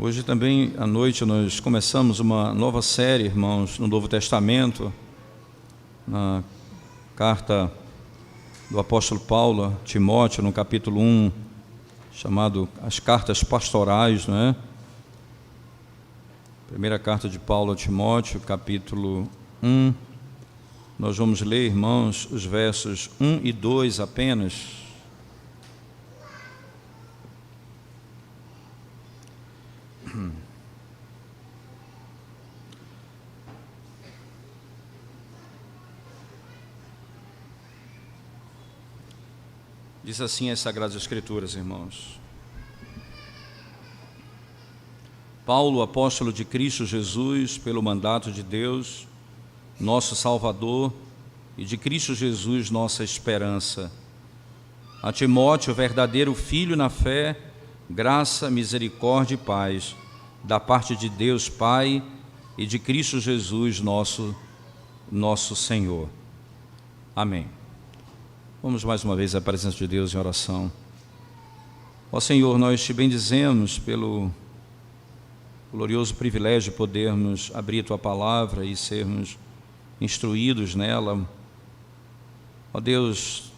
Hoje também à noite nós começamos uma nova série, irmãos, no Novo Testamento, na carta do apóstolo Paulo a Timóteo, no capítulo 1, chamado As Cartas Pastorais, não é? Primeira carta de Paulo a Timóteo, capítulo 1. Nós vamos ler, irmãos, os versos 1 e 2 apenas. Diz assim as Sagradas Escrituras, irmãos. Paulo, apóstolo de Cristo Jesus, pelo mandato de Deus, nosso Salvador, e de Cristo Jesus, nossa esperança. A Timóteo, verdadeiro filho na fé, graça, misericórdia e paz, da parte de Deus Pai e de Cristo Jesus, nosso Senhor. Amém. Vamos mais uma vez à presença de Deus em oração. Ó Senhor, nós te bendizemos pelo glorioso privilégio de podermos abrir Tua Palavra e sermos instruídos nela. Ó Deus,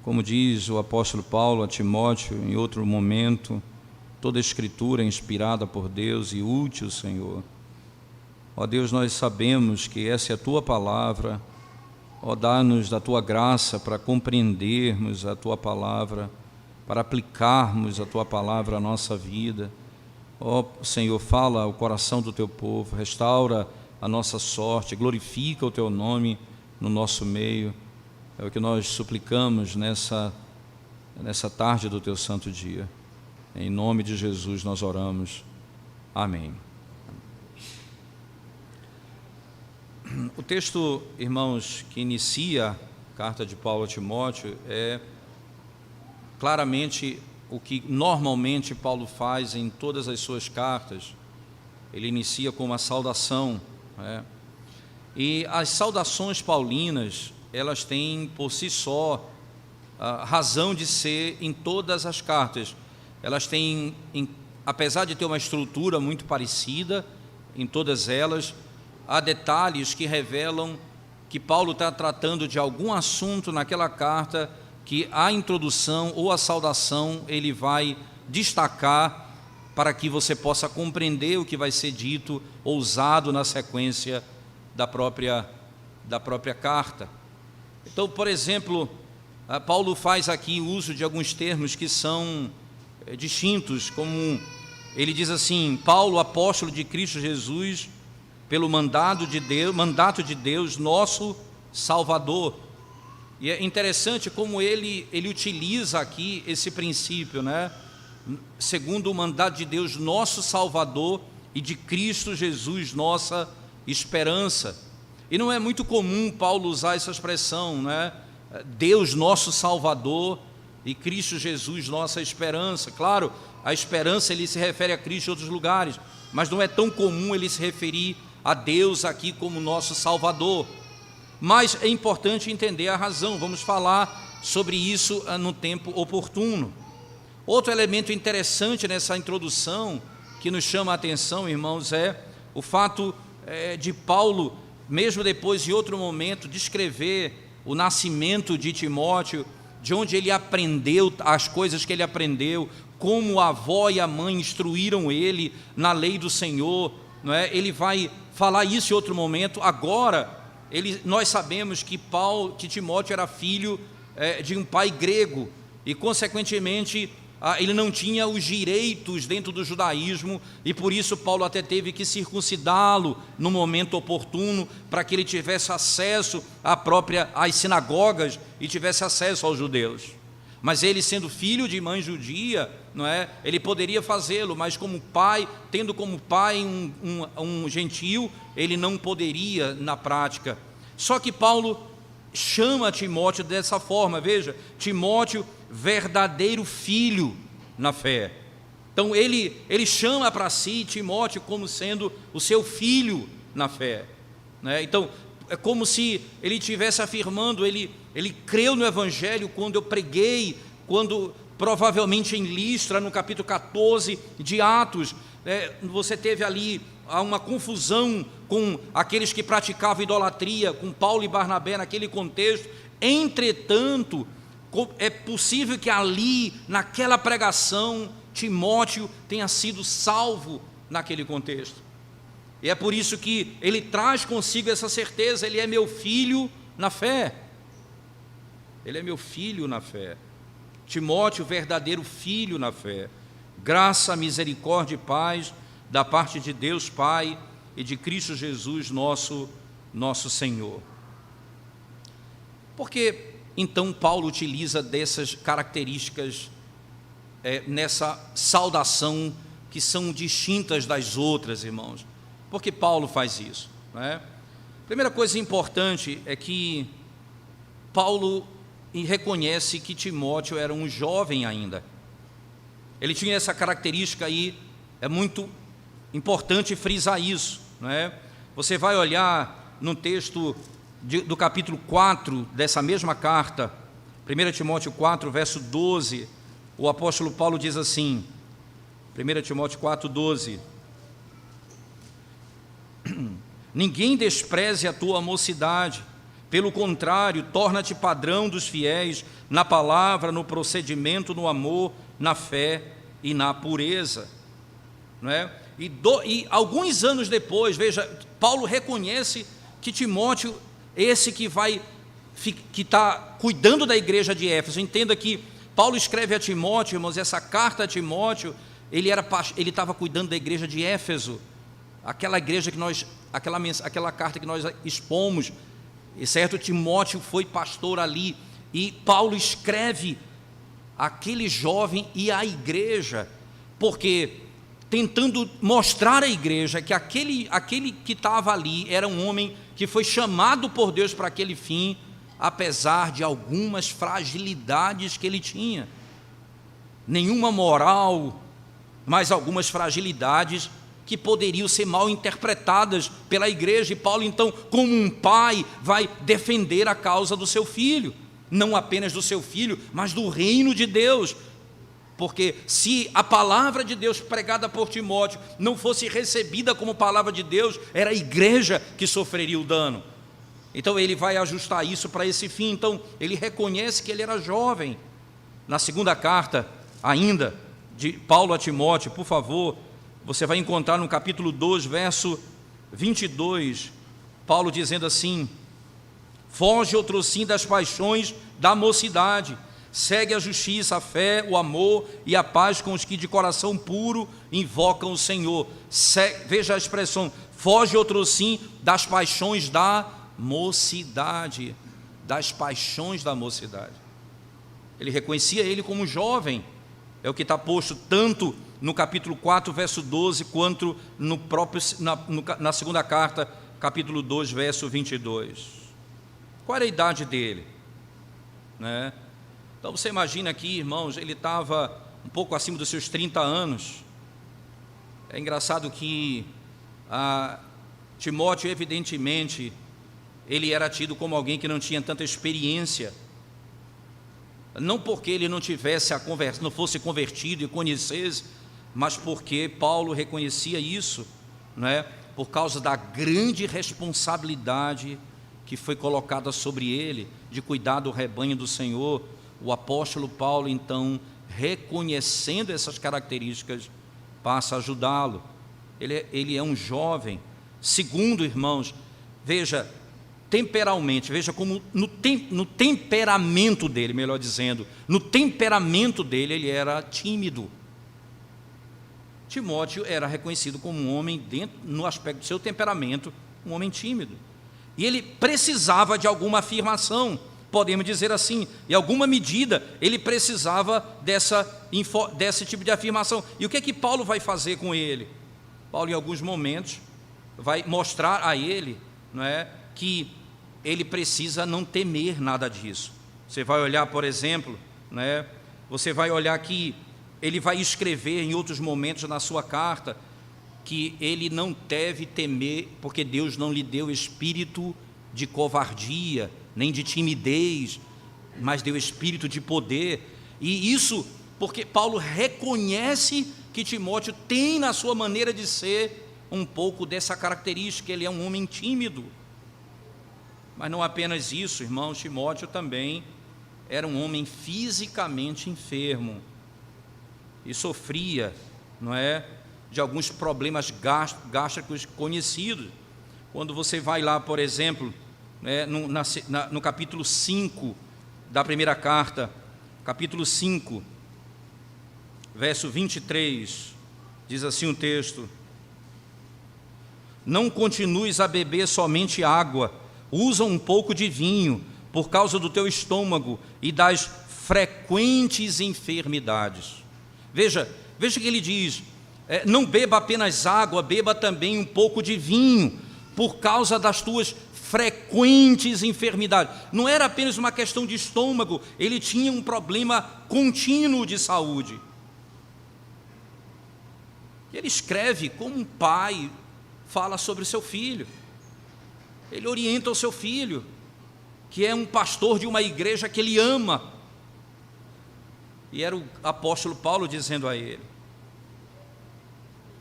como diz o apóstolo Paulo a Timóteo em outro momento, toda a Escritura é inspirada por Deus e útil, Senhor. Ó Deus, nós sabemos que essa é a Tua Palavra. Ó, dá-nos da Tua graça para compreendermos a Tua Palavra, para aplicarmos a Tua Palavra à nossa vida. Ó Senhor, fala ao coração do Teu povo, restaura a nossa sorte, glorifica o Teu nome no nosso meio. É o que nós suplicamos nessa tarde do Teu santo dia. Em nome de Jesus nós oramos. Amém. O texto, irmãos, que inicia a carta de Paulo a Timóteo é claramente o que normalmente Paulo faz em todas as suas cartas. Ele inicia com uma saudação, né? E as saudações paulinas, elas têm por si só a razão de ser em todas as cartas. Elas têm, apesar de ter uma estrutura muito parecida em todas elas, há detalhes que revelam que Paulo está tratando de algum assunto naquela carta que a introdução ou a saudação ele vai destacar para que você possa compreender o que vai ser dito ou usado na sequência da própria carta. Então, por exemplo, Paulo faz aqui uso de alguns termos que são distintos, como ele diz assim: Paulo, apóstolo de Cristo Jesus, pelo mandato de Deus, nosso Salvador. E é interessante como ele utiliza aqui esse princípio, né? Segundo o mandato de Deus, nosso Salvador, e de Cristo Jesus, nossa esperança. E não é muito comum Paulo usar essa expressão, né? Deus, nosso Salvador, e Cristo Jesus, nossa esperança. Claro, a esperança ele se refere a Cristo em outros lugares, mas não é tão comum ele se referir a Deus aqui como nosso Salvador. Mas é importante entender a razão. Vamos falar sobre isso no tempo oportuno. Outro elemento interessante nessa introdução que nos chama a atenção, irmãos, é o fato de Paulo, mesmo depois de outro momento, descrever o nascimento de Timóteo, de onde ele aprendeu as coisas que ele aprendeu, como a avó e a mãe instruíram ele na lei do Senhor, não é? Ele vai falar isso em outro momento. Agora, nós sabemos que Timóteo era filho de um pai grego e, consequentemente, ele não tinha os direitos dentro do judaísmo, e por isso Paulo até teve que circuncidá-lo no momento oportuno, para que ele tivesse acesso às sinagogas e tivesse acesso aos judeus. Mas ele, sendo filho de mãe judia, não é? Ele poderia fazê-lo, mas como pai, tendo como pai um gentio, ele não poderia na prática. Só que Paulo chama Timóteo dessa forma, veja, Timóteo, verdadeiro filho na fé. Então ele chama para si Timóteo como sendo o seu filho na fé, né? Então é como se ele estivesse afirmando, ele creu no Evangelho quando eu preguei, quando provavelmente em Listra, no capítulo 14 de Atos, você teve ali uma confusão com aqueles que praticavam idolatria, com Paulo e Barnabé naquele contexto. Entretanto, é possível que ali, naquela pregação, Timóteo tenha sido salvo naquele contexto. E é por isso que ele traz consigo essa certeza: ele é meu filho na fé. Ele é meu filho na fé. Timóteo, verdadeiro filho na fé. Graça, misericórdia e paz da parte de Deus Pai e de Cristo Jesus, nosso Senhor. Por que então Paulo utiliza dessas características nessa saudação que são distintas das outras, irmãos? Por que Paulo faz isso, né? Primeira coisa importante é que Paulo reconhece que Timóteo era um jovem ainda. Ele tinha essa característica aí, é muito importante frisar isso, né? Você vai olhar no texto do capítulo 4 dessa mesma carta, 1 Timóteo 4, verso 12, o apóstolo Paulo diz assim, 1 Timóteo 4, 12: ninguém despreze a tua mocidade, pelo contrário, torna-te padrão dos fiéis na palavra, no procedimento, no amor, na fé e na pureza, não é? E alguns anos depois, veja, Paulo reconhece que Timóteo, esse que está cuidando da igreja de Éfeso. Entenda que Paulo escreve a Timóteo, irmãos, essa carta a Timóteo, ele estava cuidando da igreja de Éfeso, aquela igreja que aquela carta que nós expomos, e certo, Timóteo foi pastor ali, e Paulo escreve aquele jovem e a igreja, porque tentando mostrar à igreja que aquele que estava ali era um homem que foi chamado por Deus para aquele fim, apesar de algumas fragilidades que ele tinha. Nenhuma moral, mas algumas fragilidades que poderiam ser mal interpretadas pela igreja. E Paulo, então, como um pai, vai defender a causa do seu filho, não apenas do seu filho, mas do reino de Deus. Porque se a palavra de Deus pregada por Timóteo não fosse recebida como palavra de Deus, era a igreja que sofreria o dano. Então ele vai ajustar isso para esse fim. Então ele reconhece que ele era jovem. Na segunda carta, ainda, de Paulo a Timóteo, por favor, você vai encontrar no capítulo 2, verso 22, Paulo dizendo assim: foge outrossim das paixões da mocidade, segue a justiça, a fé, o amor e a paz com os que de coração puro invocam o Senhor. Veja a expressão, foge outrossim das paixões da mocidade, das paixões da mocidade. Ele reconhecia ele como jovem, é o que está posto tanto no capítulo 4, verso 12, quanto na segunda carta, capítulo 2, verso 22. Qual era a idade dele, né? Então você imagina aqui, irmãos, ele estava um pouco acima dos seus 30 anos. É engraçado que Timóteo, evidentemente, ele era tido como alguém que não tinha tanta experiência, não porque ele não fosse convertido e conhecesse, mas porque Paulo reconhecia isso, né? Por causa da grande responsabilidade que foi colocada sobre ele, de cuidar do rebanho do Senhor. O apóstolo Paulo, então, reconhecendo essas características, passa a ajudá-lo. Ele é um jovem. Segundo, irmãos, veja, temperalmente, veja como no temperamento dele, melhor dizendo, no temperamento dele, ele era tímido. Timóteo era reconhecido como um homem, no aspecto do seu temperamento, um homem tímido. E ele precisava de alguma afirmação, podemos dizer assim, em alguma medida ele precisava desse tipo de afirmação. E o que é que Paulo vai fazer com ele? Paulo, em alguns momentos, vai mostrar a ele, não é, que ele precisa não temer nada disso. Você vai olhar, por exemplo, né, você vai olhar que ele vai escrever em outros momentos na sua carta que ele não deve temer, porque Deus não lhe deu espírito de covardia, nem de timidez, mas deu espírito de poder. E isso porque Paulo reconhece que Timóteo tem na sua maneira de ser um pouco dessa característica, ele é um homem tímido. Mas não apenas isso, irmãos, Timóteo também era um homem fisicamente enfermo e sofria, não é, de alguns problemas gástricos conhecidos. Quando você vai lá, por exemplo, no capítulo 5 da primeira carta, capítulo 5, verso 23, diz assim o texto: não continues a beber somente água, usa um pouco de vinho, por causa do teu estômago e das frequentes enfermidades. Veja que ele diz, não beba apenas água, beba também um pouco de vinho, por causa das tuas frequentes enfermidades. Não era apenas uma questão de estômago, ele tinha um problema contínuo de saúde. Ele escreve como um pai fala sobre o seu filho. Ele orienta o seu filho, que é um pastor de uma igreja que ele ama. E era o apóstolo Paulo dizendo a ele,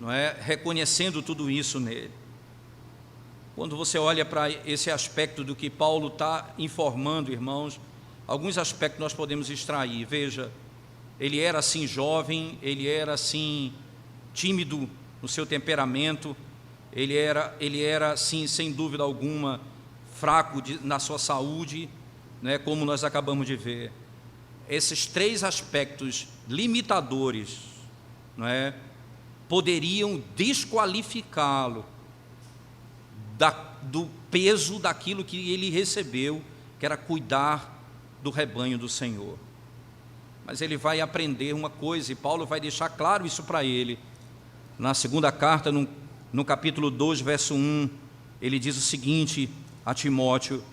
não é? Reconhecendo tudo isso nele. Quando você olha para esse aspecto do que Paulo está informando, irmãos, alguns aspectos nós podemos extrair. Veja, ele era assim jovem, ele era assim tímido no seu temperamento, ele era assim, sem dúvida alguma, fraco na sua saúde, né, como nós acabamos de ver. Esses três aspectos limitadores, não é, poderiam desqualificá-lo do peso daquilo que ele recebeu, que era cuidar do rebanho do Senhor. Mas ele vai aprender uma coisa, e Paulo vai deixar claro isso para ele. Na segunda carta, no capítulo 2, verso 1, ele diz o seguinte a Timóteo: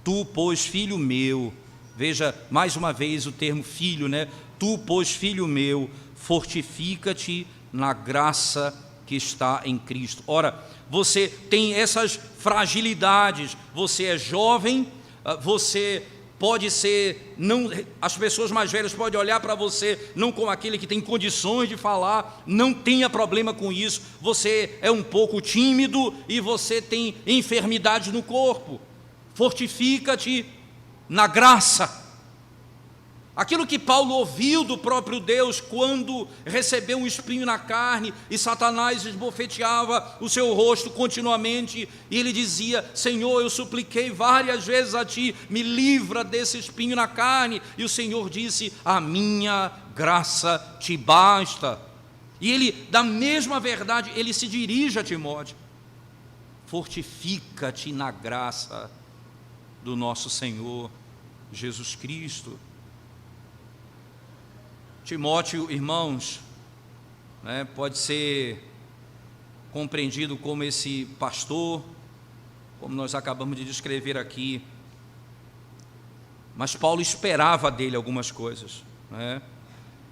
tu, pois, filho meu, veja mais uma vez o termo filho, né? Tu, pois, filho meu, fortifica-te na graça que está em Cristo. Ora, você tem essas fragilidades, você é jovem, você pode ser, não, as pessoas mais velhas podem olhar para você não como aquele que tem condições de falar, não tenha problema com isso, você é um pouco tímido e você tem enfermidades no corpo, fortifica-te na graça. Aquilo que Paulo ouviu do próprio Deus quando recebeu um espinho na carne e Satanás esbofeteava o seu rosto continuamente, e ele dizia: Senhor, eu supliquei várias vezes a Ti, me livra desse espinho na carne, e o Senhor disse: a minha graça te basta. E ele, da mesma verdade, ele se dirige a Timóteo: fortifica-te na graça do nosso Senhor Jesus Cristo. Timóteo, irmãos, né, pode ser compreendido como esse pastor, como nós acabamos de descrever aqui, mas Paulo esperava dele algumas coisas, né?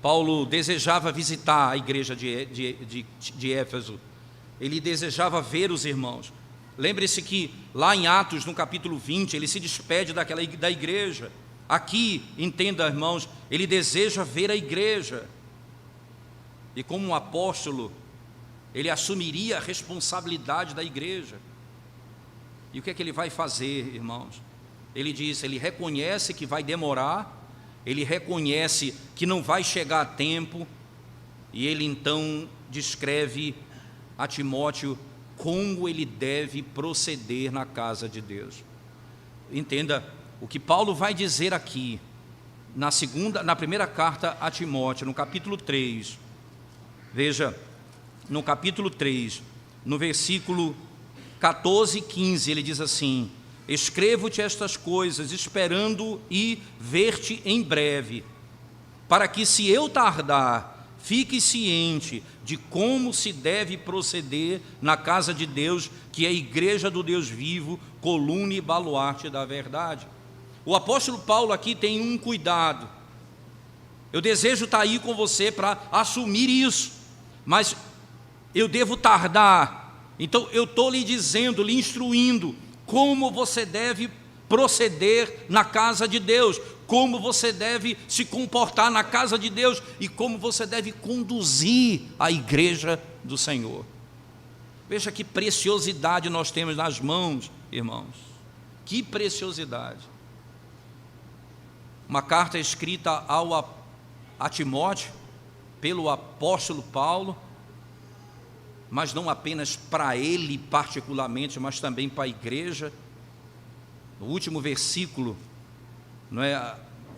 Paulo desejava visitar a igreja de Éfeso, ele desejava ver os irmãos. Lembre-se que lá em Atos, no capítulo 20, ele se despede da igreja. Aqui, entenda, irmãos, ele deseja ver a igreja, e como um apóstolo, ele assumiria a responsabilidade da igreja. E o que é que ele vai fazer, irmãos? Ele diz, ele reconhece que vai demorar, ele reconhece que não vai chegar a tempo, e ele então descreve a Timóteo como ele deve proceder na casa de Deus. Entenda, o que Paulo vai dizer aqui, na primeira carta a Timóteo, no capítulo 3, veja, no capítulo 3, no versículo 14 e 15, ele diz assim: escrevo-te estas coisas, esperando e ver-te em breve, para que, se eu tardar, fique ciente de como se deve proceder na casa de Deus, que é a igreja do Deus vivo, coluna e baluarte da verdade. O apóstolo Paulo aqui tem um cuidado. Eu desejo estar aí com você para assumir isso, mas eu devo tardar. Então eu estou lhe dizendo, lhe instruindo como você deve proceder na casa de Deus, como você deve se comportar na casa de Deus e como você deve conduzir a igreja do Senhor. Veja que preciosidade nós temos nas mãos, irmãos. Que preciosidade. Uma carta escrita a Timóteo, pelo apóstolo Paulo, mas não apenas para ele particularmente, mas também para a igreja. No último versículo,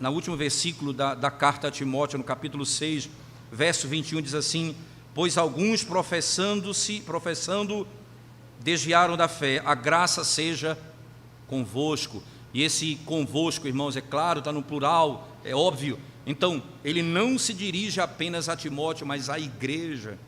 no último versículo da carta a Timóteo, no capítulo 6, verso 21, diz assim: pois alguns professando, desviaram da fé, a graça seja convosco. E esse convosco, irmãos, é claro, está no plural, é óbvio. Então, ele não se dirige apenas a Timóteo, mas à igreja.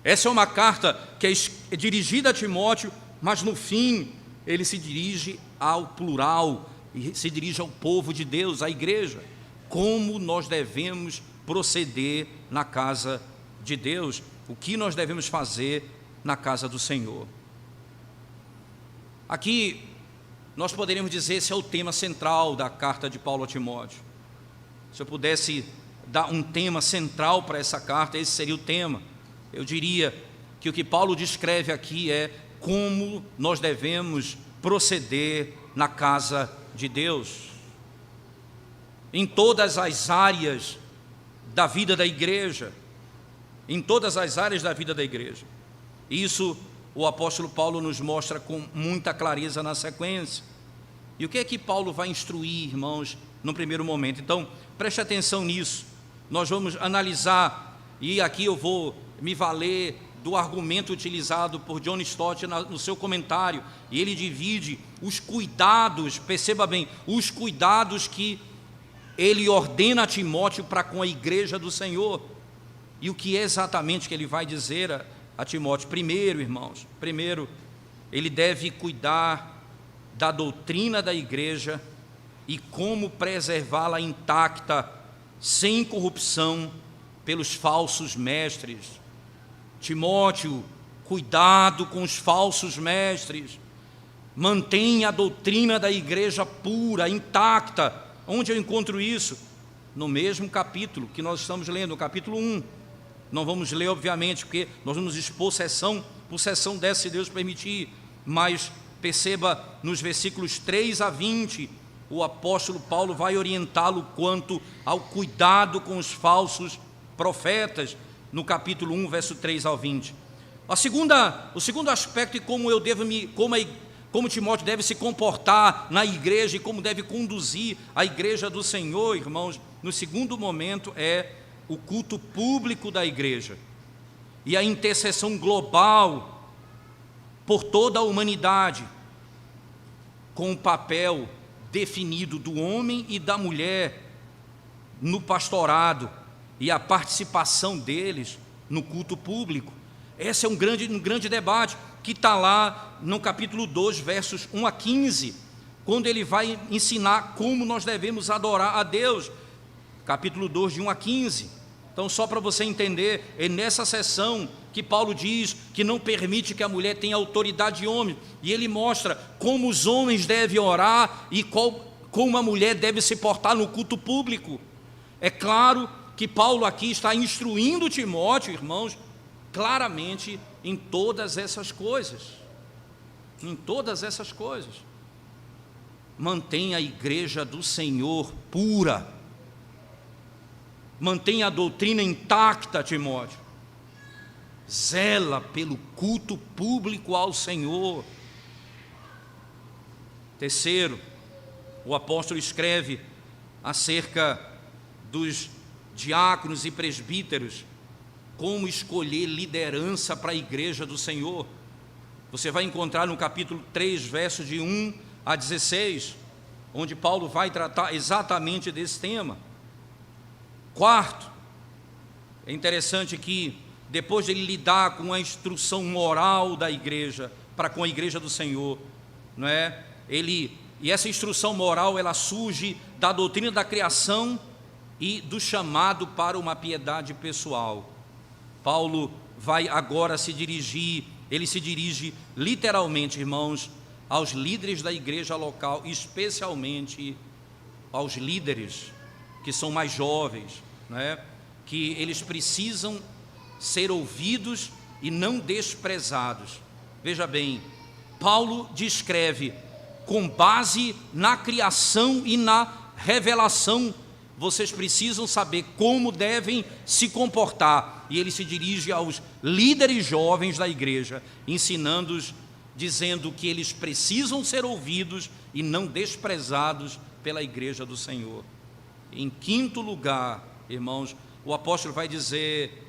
Essa é uma carta que é dirigida a Timóteo, mas no fim ele se dirige ao plural, e se dirige ao povo de Deus, à igreja. Como nós devemos proceder na casa de Deus, o que nós devemos fazer na casa do Senhor. Aqui nós poderíamos dizer, esse é o tema central da carta de Paulo a Timóteo. Se eu pudesse dar um tema central para essa carta, esse seria o tema. Eu diria que o que Paulo descreve aqui é como nós devemos proceder na casa de Deus, em todas as áreas da vida da igreja, em todas as áreas da vida da igreja. Isso o apóstolo Paulo nos mostra com muita clareza na sequência. E o que é que Paulo vai instruir, irmãos, no primeiro momento? Então, preste atenção nisso. Nós vamos analisar, e aqui eu vou me valer do argumento utilizado por John Stott no seu comentário, e ele divide os cuidados, perceba bem, os cuidados que ele ordena a Timóteo para com a igreja do Senhor. E o que é exatamente que ele vai dizer a Timóteo? Primeiro, irmãos, ele deve cuidar da doutrina da igreja e como preservá-la intacta, sem corrupção, pelos falsos mestres. Timóteo, cuidado com os falsos mestres, mantenha a doutrina da igreja pura, intacta. Onde eu encontro isso? No mesmo capítulo que nós estamos lendo, no capítulo 1. Não vamos ler, obviamente, porque nós vamos expor sessão por sessão dessa, se Deus permitir, mas perceba, nos versículos 3 a 20, o apóstolo Paulo vai orientá-lo quanto ao cuidado com os falsos profetas, no capítulo 1, verso 3 ao 20. O segundo aspecto e como Timóteo deve se comportar na igreja e como deve conduzir a igreja do Senhor, irmãos, no segundo momento é o culto público da igreja e a intercessão global por toda a humanidade, com o papel definido do homem e da mulher no pastorado e a participação deles no culto público. Esse é um grande debate que está lá no capítulo 2, versos 1 a 15, quando ele vai ensinar como nós devemos adorar a Deus. Capítulo 2, de 1 a 15. Então, só para você entender, é nessa sessão que Paulo diz que não permite que a mulher tenha autoridade de homem, e ele mostra como os homens devem orar e como a mulher deve se portar no culto público. É claro que Paulo aqui está instruindo Timóteo, irmãos, claramente em todas essas coisas. Em todas essas coisas. Mantenha a igreja do Senhor pura. Mantenha a doutrina intacta, Timóteo. Zela pelo culto público ao Senhor. Terceiro, o apóstolo escreve acerca dos diáconos e presbíteros, como escolher liderança para a igreja do Senhor. Você vai encontrar no capítulo 3, versos de 1 a 16, onde Paulo vai tratar exatamente desse tema. Quarto, é interessante que depois de ele lidar com a instrução moral da igreja, para com a igreja do Senhor, não é? E essa instrução moral, ela surge da doutrina da criação e do chamado para uma piedade pessoal. Paulo vai agora ele se dirige literalmente, irmãos, aos líderes da igreja local, especialmente aos líderes que são mais jovens, né, que eles precisam ser ouvidos e não desprezados. Veja bem, Paulo descreve com base na criação e na revelação. Vocês precisam saber como devem se comportar. E ele se dirige aos líderes jovens da igreja, ensinando-os, dizendo que eles precisam ser ouvidos e não desprezados pela igreja do Senhor. Em quinto lugar, irmãos, o apóstolo vai dizer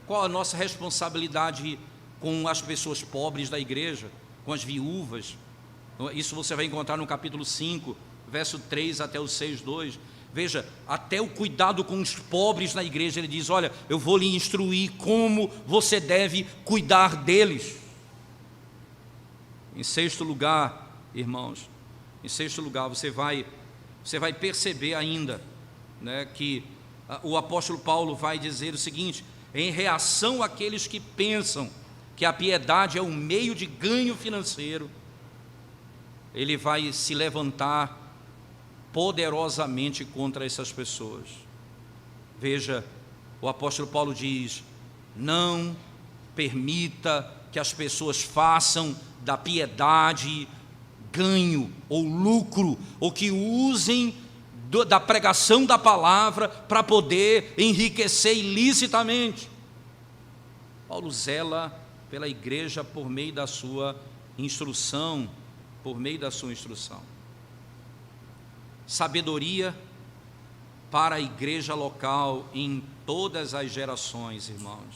qual a nossa responsabilidade com as pessoas pobres da igreja, com as viúvas. Isso você vai encontrar no capítulo 5, verso 3 até o 6:2. Veja, até o cuidado com os pobres na igreja, ele diz: olha, eu vou lhe instruir como você deve cuidar deles. Em sexto lugar, irmãos, em sexto lugar, você vai perceber ainda, né, que o apóstolo Paulo vai dizer o seguinte: em reação àqueles que pensam que a piedade é um meio de ganho financeiro, ele vai se levantar poderosamente contra essas pessoas. Veja, o apóstolo Paulo diz: não permita que as pessoas façam da piedade ganho ou lucro, ou que usem da pregação da palavra para poder enriquecer ilicitamente. Paulo zela pela igreja por meio da sua instrução, Sabedoria para a igreja local em todas as gerações, irmãos.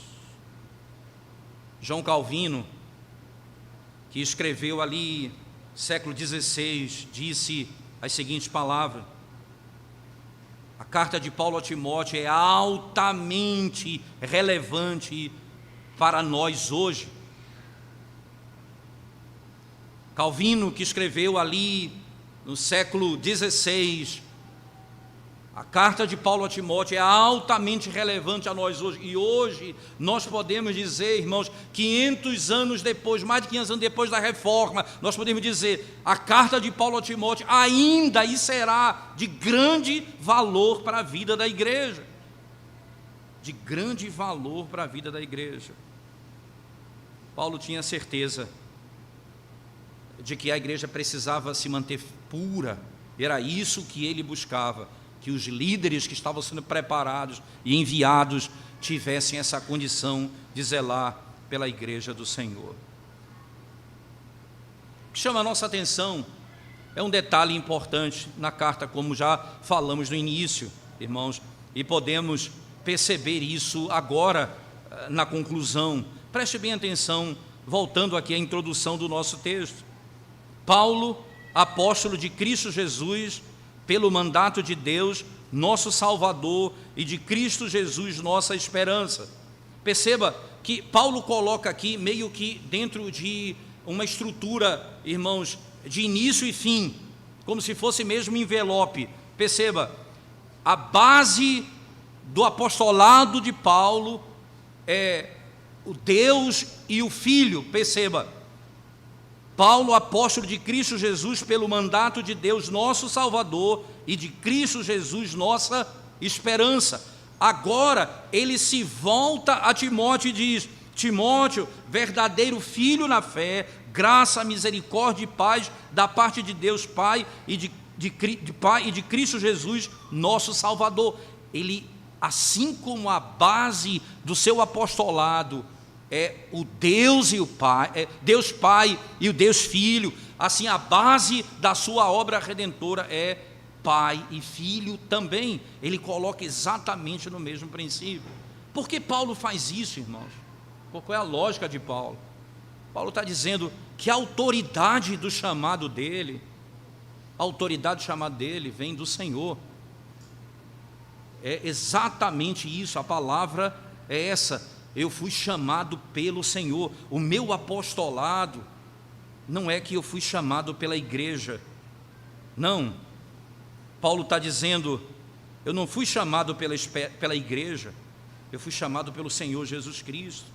João Calvino, que escreveu ali século XVI, disse as seguintes palavras: a carta de Paulo a Timóteo é altamente relevante para nós hoje. Calvino, que escreveu ali no século XVI, a carta de Paulo a Timóteo é altamente relevante a nós hoje. E hoje nós podemos dizer, irmãos, 500 anos depois, mais de 500 anos depois da reforma, nós podemos dizer: a carta de Paulo a Timóteo ainda e será de grande valor para a vida da igreja. De grande valor para a vida da igreja. Paulo tinha certeza de que a igreja precisava se manter pura. Era isso que ele buscava, que os líderes que estavam sendo preparados e enviados tivessem essa condição de zelar pela igreja do Senhor. O que chama a nossa atenção é um detalhe importante na carta, como já falamos no início, irmãos, e podemos perceber isso agora na conclusão. Preste bem atenção, voltando aqui à introdução do nosso texto. Paulo, apóstolo de Cristo Jesus, pelo mandato de Deus, nosso Salvador, e de Cristo Jesus, nossa esperança. Perceba que Paulo coloca aqui meio que dentro de uma estrutura, irmãos, de início e fim, como se fosse mesmo envelope. Perceba, a base do apostolado de Paulo é o Deus e o Filho. Perceba, Paulo, apóstolo de Cristo Jesus, pelo mandato de Deus, nosso Salvador, e de Cristo Jesus, nossa esperança. Agora, ele se volta a Timóteo e diz: Timóteo, verdadeiro filho na fé, graça, misericórdia e paz da parte de Deus Pai e de Cristo Jesus, nosso Salvador. Ele, assim como a base do seu apostolado é o Deus e o Pai, Deus Pai e o Deus Filho, assim a base da sua obra redentora é Pai e Filho também. Ele coloca exatamente no mesmo princípio. Por que Paulo faz isso, irmãos? Qual é a lógica de Paulo? Paulo está dizendo que a autoridade do chamado dele, vem do Senhor. É exatamente isso, a palavra é essa. Eu fui chamado pelo Senhor. O meu apostolado não é que eu fui chamado pela igreja. Não. Paulo está dizendo: eu não fui chamado pela igreja, eu fui chamado pelo Senhor Jesus Cristo.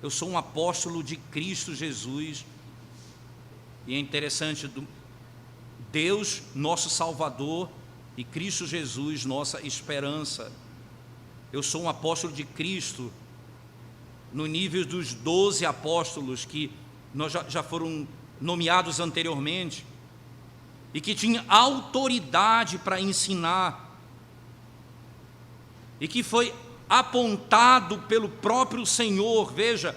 Eu sou um apóstolo de Cristo Jesus. E é interessante, Deus, nosso Salvador, e Cristo Jesus, nossa esperança. Eu sou um apóstolo de Cristo, no nível dos 12 apóstolos que já foram nomeados anteriormente, e que tinha autoridade para ensinar, e que foi apontado pelo próprio Senhor. Veja,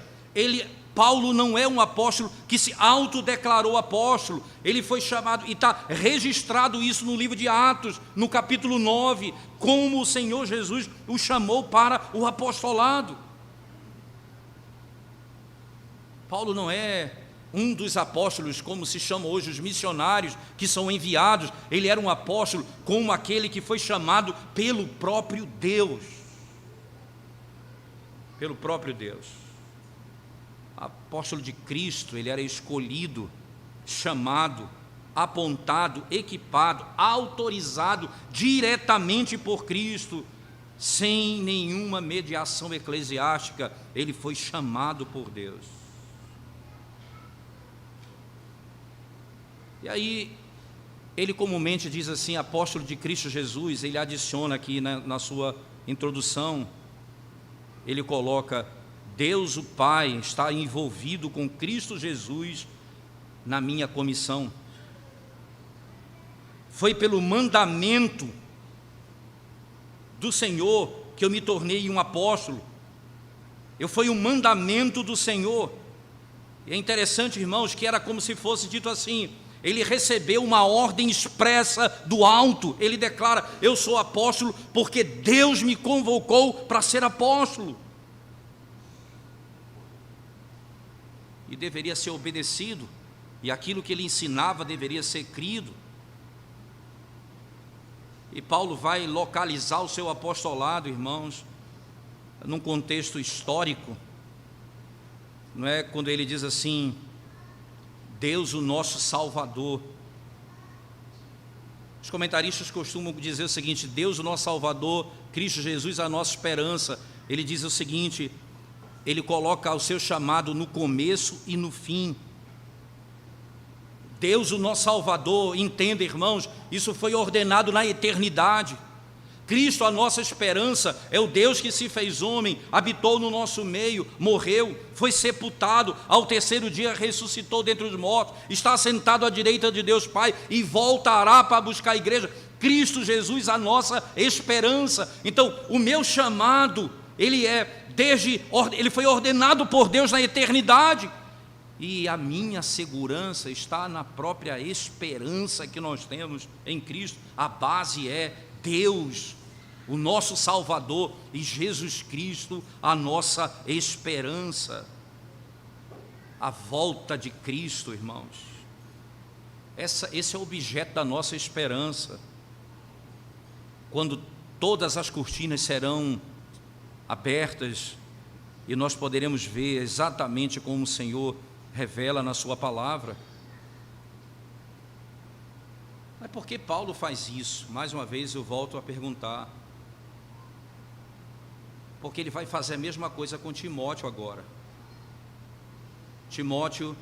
Paulo não é um apóstolo que se autodeclarou apóstolo, ele foi chamado, e está registrado isso no livro de Atos, no capítulo 9, como o Senhor Jesus o chamou para o apostolado. Paulo não é um dos apóstolos, como se chamam hoje os missionários, que são enviados. Ele era um apóstolo como aquele que foi chamado pelo próprio Deus. Pelo próprio Deus. Apóstolo de Cristo, ele era escolhido, chamado, apontado, equipado, autorizado diretamente por Cristo, sem nenhuma mediação eclesiástica. Ele foi chamado por Deus. E aí, ele comumente diz assim, apóstolo de Cristo Jesus. Ele adiciona aqui na sua introdução, ele coloca: Deus o Pai está envolvido com Cristo Jesus na minha comissão. Foi pelo mandamento do Senhor que eu me tornei um apóstolo. Foi um mandamento do Senhor. E é interessante, irmãos, que era como se fosse dito assim: ele recebeu uma ordem expressa do alto. Ele declara: eu sou apóstolo porque Deus me convocou para ser apóstolo. E deveria ser obedecido, e aquilo que ele ensinava deveria ser crido. E Paulo vai localizar o seu apostolado, irmãos, num contexto histórico. Não é quando ele diz assim: Deus o nosso Salvador. Os comentaristas costumam dizer o seguinte: Deus o nosso Salvador, Cristo Jesus a nossa esperança. Ele diz o seguinte, ele coloca o seu chamado no começo e no fim. Deus o nosso Salvador, entenda, irmãos, isso foi ordenado na eternidade. Cristo, a nossa esperança, é o Deus que se fez homem, habitou no nosso meio, morreu, foi sepultado, ao terceiro dia ressuscitou dentre os mortos, está sentado à direita de Deus Pai e voltará para buscar a igreja. Cristo Jesus, a nossa esperança. Então, o meu chamado, ele foi ordenado por Deus na eternidade, e a minha segurança está na própria esperança que nós temos em Cristo. A base é Deus, o nosso Salvador, e Jesus Cristo, a nossa esperança. A volta de Cristo, irmãos, esse é o objeto da nossa esperança. Quando todas as cortinas serão abertas e nós poderemos ver exatamente como o Senhor revela na sua palavra. Mas por que Paulo faz isso? Mais uma vez eu volto a perguntar. Porque ele vai fazer a mesma coisa com Timóteo agora. Timóteo,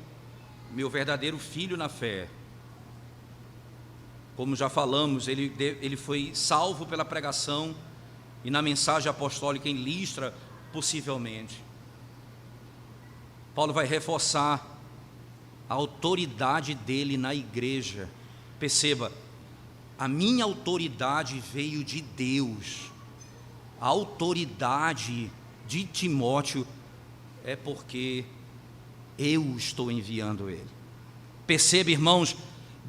meu verdadeiro filho na fé. Como já falamos, ele foi salvo pela pregação e na mensagem apostólica em Listra, possivelmente. Paulo vai reforçar a autoridade dele na igreja. Perceba, a minha autoridade veio de Deus. A autoridade de Timóteo é porque eu estou enviando ele. Perceba, irmãos,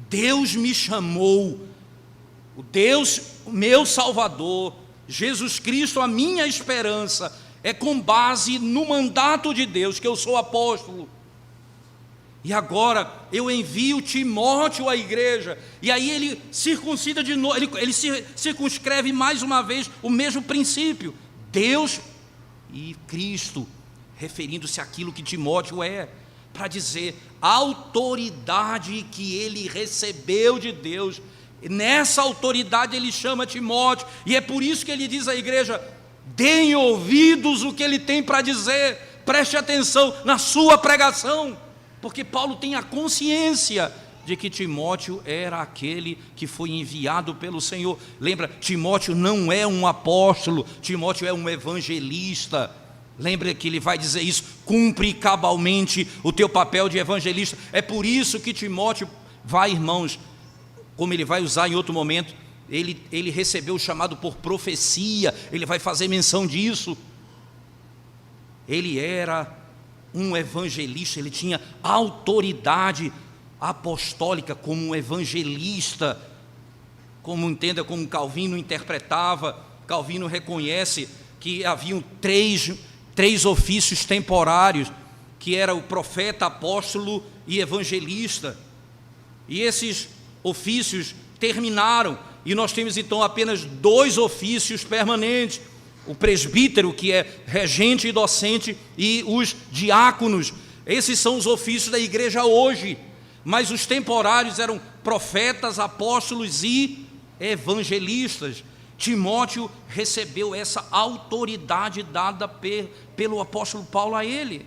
Deus me chamou, o Deus, o meu Salvador, Jesus Cristo, a minha esperança, é com base no mandato de Deus que eu sou apóstolo. E agora eu envio Timóteo à igreja, e aí ele circuncida de novo, ele circunscreve mais uma vez o mesmo princípio, Deus e Cristo, referindo-se àquilo que Timóteo é, para dizer a autoridade que ele recebeu de Deus. Nessa autoridade ele chama Timóteo, e é por isso que ele diz à igreja: deem ouvidos o que ele tem para dizer, preste atenção na sua pregação, porque Paulo tem a consciência de que Timóteo era aquele que foi enviado pelo Senhor. Lembra, Timóteo não é um apóstolo, Timóteo é um evangelista. Lembra que ele vai dizer isso: cumpre cabalmente o teu papel de evangelista. É por isso que Timóteo vai, irmãos, como ele vai usar em outro momento, ele recebeu o chamado por profecia, ele vai fazer menção disso. Ele era um evangelista, ele tinha autoridade apostólica como um evangelista, como Calvino interpretava. Calvino reconhece que haviam três ofícios temporários, que era o profeta, apóstolo e evangelista, e esses ofícios terminaram, e nós temos então apenas 2 ofícios permanentes: o presbítero, que é regente e docente, e os diáconos. Esses são os ofícios da igreja hoje, mas os temporários eram profetas, apóstolos e evangelistas. Timóteo recebeu essa autoridade dada pelo apóstolo Paulo a ele.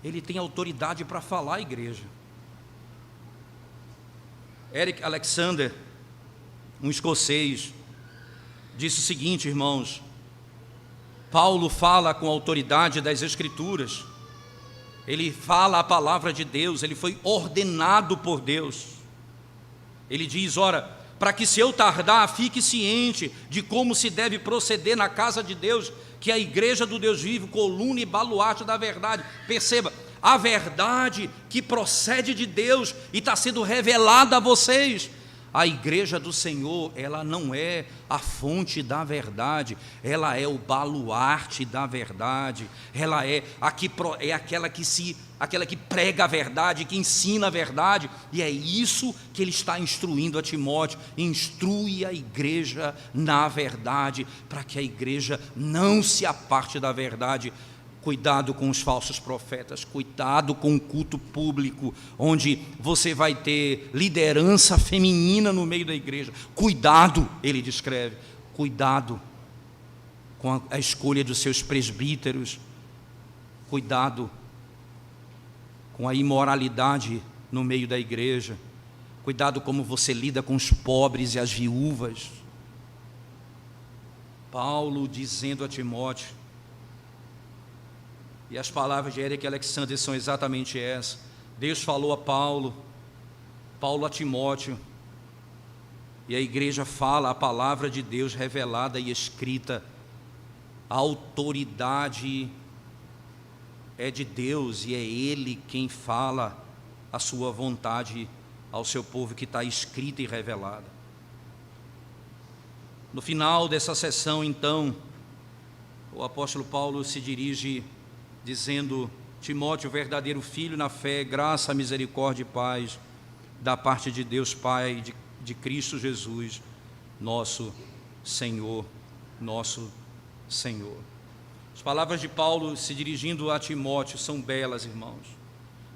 Ele tem autoridade para falar à igreja. Eric Alexander, um escocês, disse o seguinte, irmãos: Paulo fala com a autoridade das Escrituras, ele fala a palavra de Deus, ele foi ordenado por Deus. Ele diz: ora, para que se eu tardar, fique ciente de como se deve proceder na casa de Deus, que é a igreja do Deus vivo, coluna e baluarte da verdade. Perceba, a verdade que procede de Deus e está sendo revelada a vocês. A igreja do Senhor, ela não é a fonte da verdade, ela é o baluarte da verdade, ela é aquela que prega a verdade, que ensina a verdade, e é isso que ele está instruindo a Timóteo: instrui a igreja na verdade, para que a igreja não se aparte da verdade. Cuidado com os falsos profetas, cuidado com o culto público, onde você vai ter liderança feminina no meio da igreja. Cuidado, ele descreve, cuidado com a escolha dos seus presbíteros, cuidado com a imoralidade no meio da igreja, cuidado como você lida com os pobres e as viúvas. Paulo dizendo a Timóteo, e as palavras de Eric Alexander são exatamente essas. Deus falou a Paulo, Paulo a Timóteo, e a igreja fala a palavra de Deus revelada e escrita. A autoridade é de Deus, e é Ele quem fala a sua vontade ao seu povo, que está escrita e revelada. No final dessa sessão, então, o apóstolo Paulo se dirige dizendo: Timóteo, verdadeiro filho na fé, graça, misericórdia e paz da parte de Deus Pai, de Cristo Jesus, nosso Senhor, nosso Senhor. As palavras de Paulo se dirigindo a Timóteo são belas, irmãos.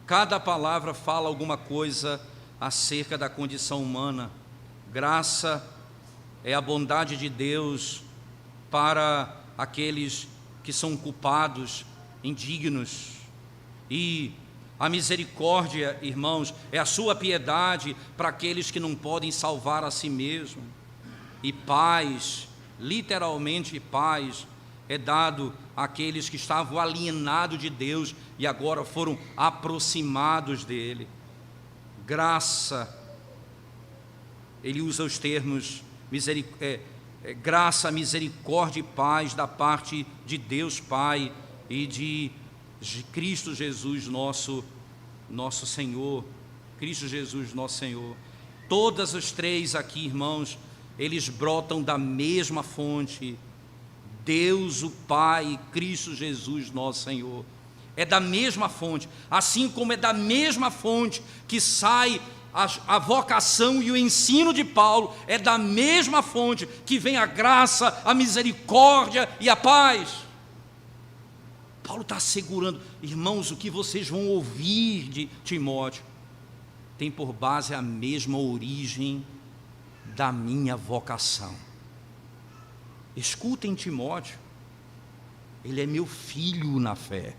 Cada palavra fala alguma coisa acerca da condição humana. Graça é a bondade de Deus para aqueles que são culpados, indignos, e a misericórdia, irmãos, é a sua piedade para aqueles que não podem salvar a si mesmo. E paz, literalmente paz, é dado àqueles que estavam alienados de Deus e agora foram aproximados dele. Graça, ele usa os termos graça, misericórdia e paz da parte de Deus Pai e de Cristo Jesus nosso Senhor. Cristo Jesus nosso Senhor. Todas as três aqui, irmãos, eles brotam da mesma fonte: Deus o Pai e Cristo Jesus nosso Senhor. É da mesma fonte, assim como é da mesma fonte que sai a vocação e o ensino de Paulo, é da mesma fonte que vem a graça, a misericórdia e a paz. Paulo está assegurando, irmãos, o que vocês vão ouvir de Timóteo tem por base a mesma origem da minha vocação. Escutem Timóteo, ele é meu filho na fé.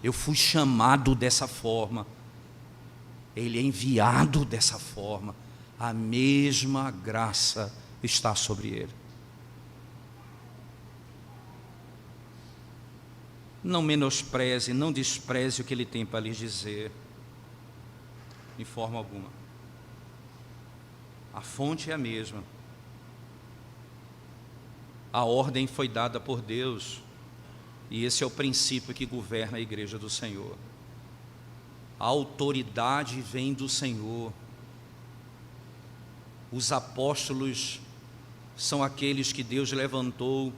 Eu fui chamado dessa forma. Ele é enviado dessa forma. A mesma graça está sobre ele. Não menospreze, não despreze o que ele tem para lhes dizer, de forma alguma. A fonte é a mesma. A ordem foi dada por Deus, e esse é o princípio que governa a igreja do Senhor. A autoridade vem do Senhor. Os apóstolos são aqueles que Deus levantou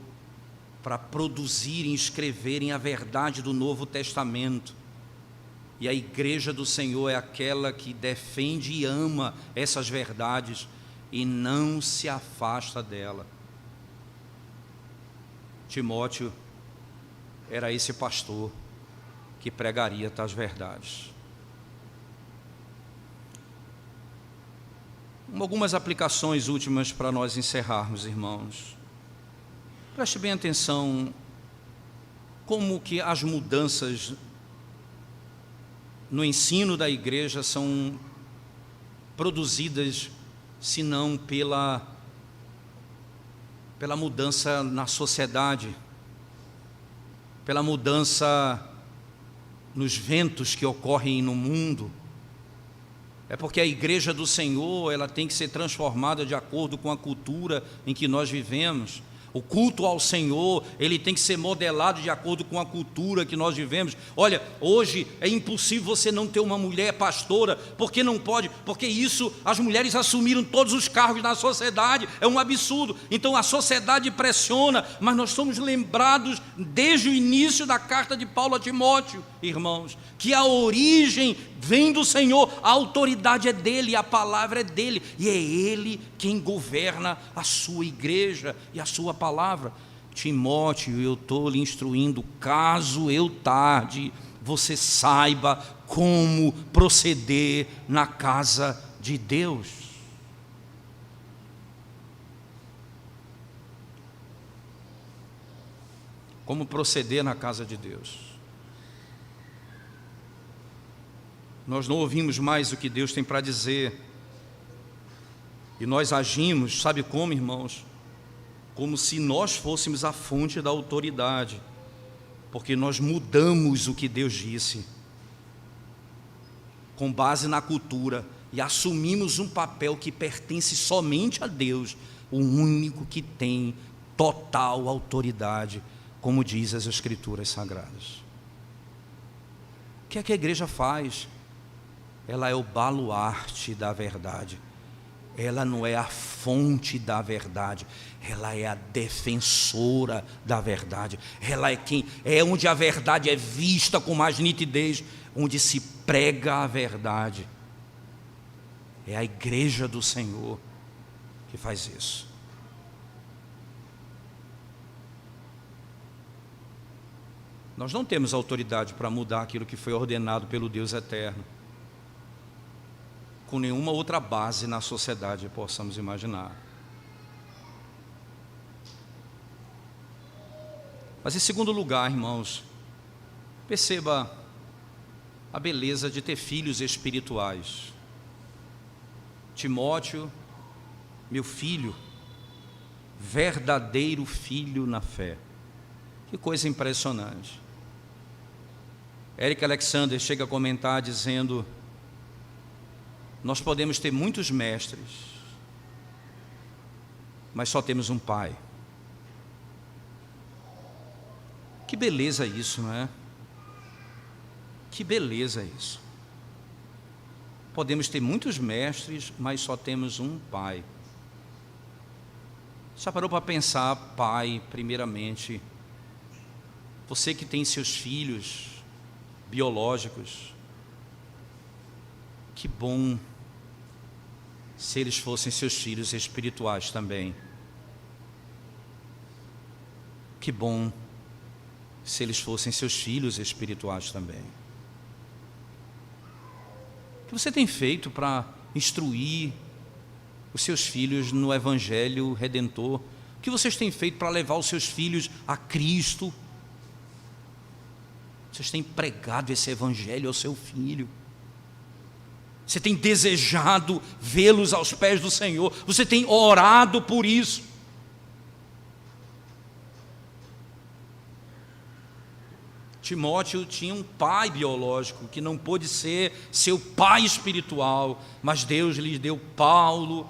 para produzirem e escreverem a verdade do Novo Testamento. E a igreja do Senhor é aquela que defende e ama essas verdades e não se afasta dela. Timóteo era esse pastor que pregaria tais verdades. Algumas aplicações últimas para nós encerrarmos, irmãos. Preste bem atenção como que as mudanças no ensino da igreja são produzidas, se não pela mudança na sociedade, pela mudança nos ventos que ocorrem no mundo. É porque a igreja do Senhor, ela tem que ser transformada de acordo com a cultura em que nós vivemos. O culto ao Senhor, ele tem que ser modelado de acordo com a cultura que nós vivemos. Olha, hoje é impossível você não ter uma mulher pastora. Por que não pode? Porque isso, as mulheres assumiram todos os cargos na sociedade, é um absurdo. Então a sociedade pressiona, mas nós somos lembrados desde o início da carta de Paulo a Timóteo, irmãos, que a origem vem do Senhor, a autoridade é dele, a palavra é dele, e é ele quem governa a sua igreja e a sua palavra. Timóteo, eu estou lhe instruindo, caso eu tarde, você saiba como proceder na casa de Deus. Como proceder na casa de Deus. Nós não ouvimos mais o que Deus tem para dizer. E nós agimos, sabe como, irmãos? Como se nós fôssemos a fonte da autoridade. Porque nós mudamos o que Deus disse, com base na cultura, e assumimos um papel que pertence somente a Deus, o único que tem total autoridade, como diz as Escrituras Sagradas. O que é que a igreja faz? Ela é o baluarte da verdade. Ela não é a fonte da verdade, ela é a defensora da verdade. Ela é onde a verdade é vista com mais nitidez, onde se prega a verdade. É a igreja do Senhor que faz isso. Nós não temos autoridade para mudar aquilo que foi ordenado pelo Deus eterno, com nenhuma outra base na sociedade possamos imaginar. Mas em segundo lugar, irmãos, perceba a beleza de ter filhos espirituais. Timóteo, meu filho, verdadeiro filho na fé. Que coisa impressionante. Eric Alexander chega a comentar dizendo: nós podemos ter muitos mestres, mas só temos um pai. Que beleza isso, não é? Que beleza isso. Podemos ter muitos mestres, mas só temos um pai. Já parou para pensar, pai, primeiramente, você que tem seus filhos biológicos, que bom se eles fossem seus filhos espirituais também. Que bom se eles fossem seus filhos espirituais também. O que você tem feito para instruir os seus filhos no Evangelho Redentor? O que vocês têm feito para levar os seus filhos a Cristo? Vocês têm pregado esse evangelho ao seu filho. Você tem desejado vê-los aos pés do Senhor. Você tem orado por isso. Timóteo tinha um pai biológico que não pôde ser seu pai espiritual, mas Deus lhe deu Paulo,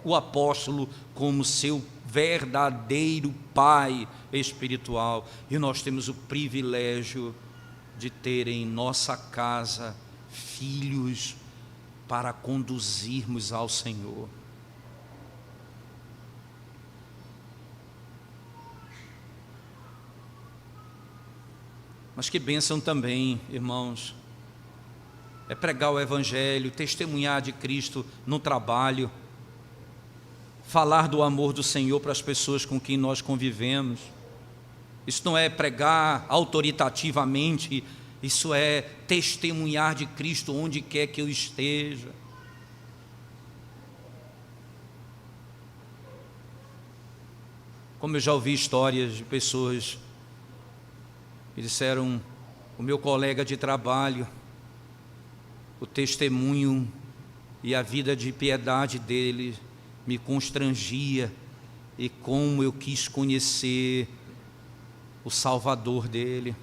o apóstolo, como seu verdadeiro pai espiritual. E nós temos o privilégio de ter em nossa casa filhos para conduzirmos ao Senhor. Mas que bênção também, irmãos, é pregar o evangelho, testemunhar de Cristo no trabalho, falar do amor do Senhor para as pessoas com quem nós convivemos. Isso não é pregar autoritativamente, isso é testemunhar de Cristo onde quer que eu esteja. Como eu já ouvi histórias de pessoas que disseram: o meu colega de trabalho, o testemunho e a vida de piedade dele me constrangia, e como eu quis conhecer o Salvador dele.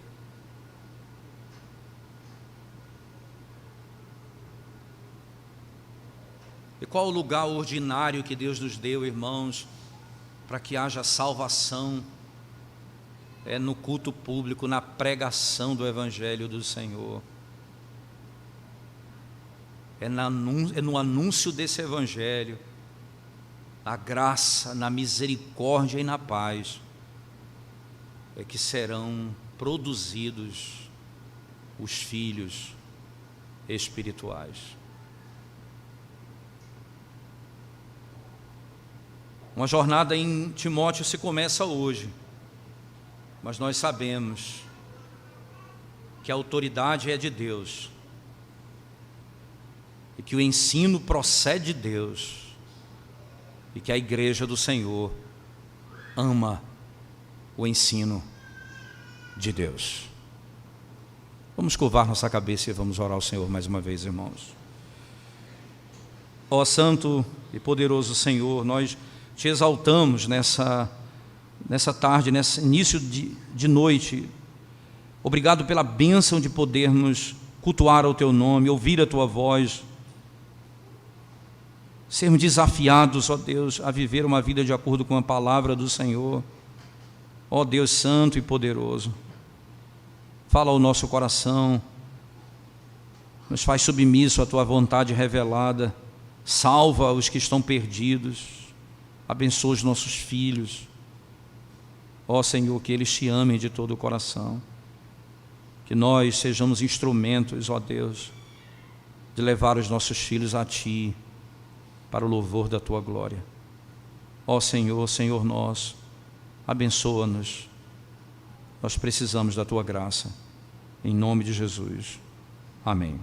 E qual o lugar ordinário que Deus nos deu, irmãos, para que haja salvação? É no culto público, na pregação do Evangelho do Senhor. É no anúncio desse Evangelho, na graça, na misericórdia e na paz, é que serão produzidos os filhos espirituais. Uma jornada em Timóteo se começa hoje, mas nós sabemos que a autoridade é de Deus e que o ensino procede de Deus e que a igreja do Senhor ama o ensino de Deus. Vamos curvar nossa cabeça e vamos orar ao Senhor mais uma vez, irmãos. Ó santo e poderoso Senhor, nós te exaltamos nessa tarde, nesse início de noite. Obrigado pela bênção de podermos cultuar o teu nome, ouvir a tua voz, sermos desafiados, ó Deus, a viver uma vida de acordo com a palavra do Senhor. Ó Deus santo e poderoso, fala ao nosso coração, nos faz submisso à tua vontade revelada, salva os que estão perdidos, abençoa os nossos filhos. Ó Senhor, que eles te amem de todo o coração, que nós sejamos instrumentos, ó Deus, de levar os nossos filhos a Ti, para o louvor da Tua glória. Ó Senhor, Senhor nosso, abençoa-nos, nós precisamos da Tua graça, em nome de Jesus, amém.